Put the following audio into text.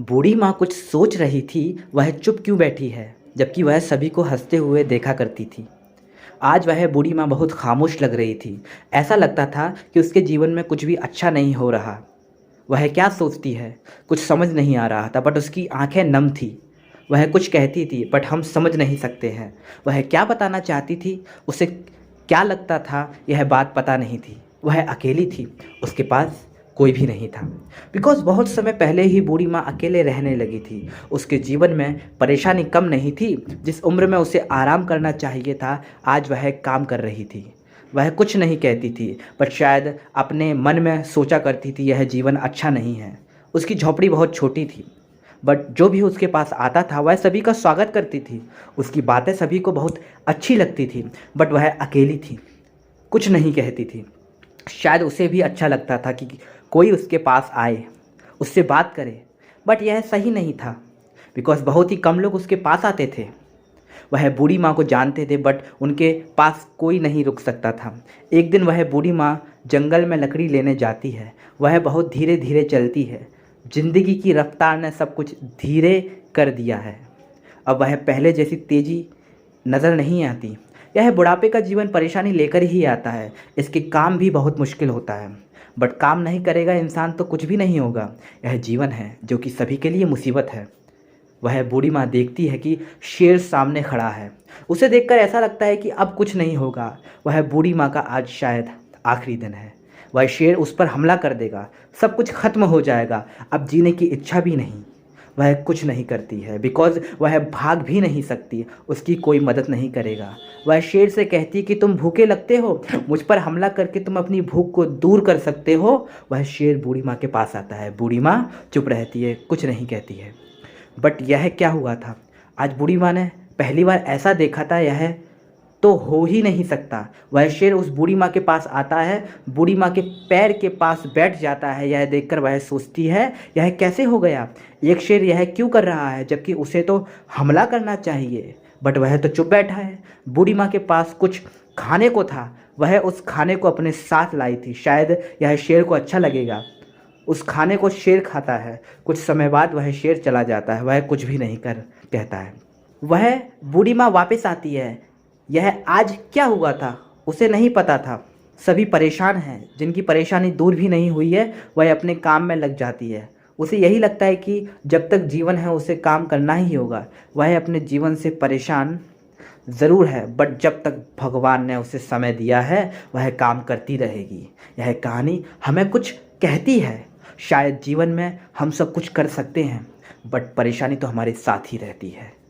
बूढ़ी माँ कुछ सोच रही थी। वह चुप क्यों बैठी है जबकि वह सभी को हंसते हुए देखा करती थी। आज वह बूढ़ी माँ बहुत खामोश लग रही थी। ऐसा लगता था कि उसके जीवन में कुछ भी अच्छा नहीं हो रहा। वह क्या सोचती है कुछ समझ नहीं आ रहा था, बट उसकी आंखें नम थी। वह कुछ कहती थी बट हम समझ नहीं सकते हैं। वह क्या बताना चाहती थी, उसे क्या लगता था, यह बात पता नहीं थी। वह अकेली थी, उसके पास कोई भी नहीं था। बिकॉज बहुत समय पहले ही बूढ़ी माँ अकेले रहने लगी थी। उसके जीवन में परेशानी कम नहीं थी। जिस उम्र में उसे आराम करना चाहिए था, आज वह काम कर रही थी। वह कुछ नहीं कहती थी, पर शायद अपने मन में सोचा करती थी यह जीवन अच्छा नहीं है। उसकी झोपड़ी बहुत छोटी थी, बट जो भी उसके पास आता था वह सभी का स्वागत करती थी। उसकी बातें सभी को बहुत अच्छी लगती थी, बट वह अकेली थी, कुछ नहीं कहती थी। शायद उसे भी अच्छा लगता था कि कोई उसके पास आए, उससे बात करे, बट यह सही नहीं था। बिकॉज बहुत ही कम लोग उसके पास आते थे। वह बूढ़ी माँ को जानते थे, बट उनके पास कोई नहीं रुक सकता था। एक दिन वह बूढ़ी माँ जंगल में लकड़ी लेने जाती है। वह बहुत धीरे धीरे चलती है। जिंदगी की रफ्तार ने सब कुछ धीरे कर दिया है। अब वह पहले जैसी तेजी नज़र नहीं आती। यह बुढ़ापे का जीवन परेशानी लेकर ही आता है। इसके काम भी बहुत मुश्किल होता है, बट काम नहीं करेगा इंसान तो कुछ भी नहीं होगा। यह जीवन है जो कि सभी के लिए मुसीबत है। वह बूढ़ी माँ देखती है कि शेर सामने खड़ा है। उसे देखकर ऐसा लगता है कि अब कुछ नहीं होगा। वह बूढ़ी माँ का आज शायद आखिरी दिन है। वह शेर उस पर हमला कर देगा, सब कुछ खत्म हो जाएगा। अब जीने की इच्छा भी नहीं। वह कुछ नहीं करती है, बिकॉज वह भाग भी नहीं सकती। उसकी कोई मदद नहीं करेगा। वह शेर से कहती है कि तुम भूखे लगते हो, मुझ पर हमला करके तुम अपनी भूख को दूर कर सकते हो। वह शेर बूढ़ी माँ के पास आता है। बूढ़ी माँ चुप रहती है, कुछ नहीं कहती है। बट यह क्या हुआ था? आज बूढ़ी माँ ने पहली बार ऐसा देखा था। यह तो हो ही नहीं सकता। वह शेर उस बूढ़ी माँ के पास आता है, बूढ़ी माँ के पैर के पास बैठ जाता है। यह देखकर वह सोचती है यह कैसे हो गया? एक शेर यह क्यों कर रहा है जबकि उसे तो हमला करना चाहिए, बट वह तो चुप बैठा है। बूढ़ी माँ के पास कुछ खाने को था। वह उस खाने को अपने साथ लाई थी। शायद यह शेर को अच्छा लगेगा। उस खाने को शेर खाता है। कुछ समय बाद वह शेर चला जाता है। वह कुछ भी नहीं कर कहता है। वह बूढ़ी माँ वापस आती है। यह आज क्या हुआ था उसे नहीं पता था। सभी परेशान हैं, जिनकी परेशानी दूर भी नहीं हुई है, वह अपने काम में लग जाती है। उसे यही लगता है कि जब तक जीवन है उसे काम करना ही होगा। वह अपने जीवन से परेशान ज़रूर है, बट जब तक भगवान ने उसे समय दिया है वह काम करती रहेगी। यह कहानी हमें कुछ कहती है। शायद जीवन में हम सब कुछ कर सकते हैं, बट परेशानी तो हमारे साथ ही रहती है।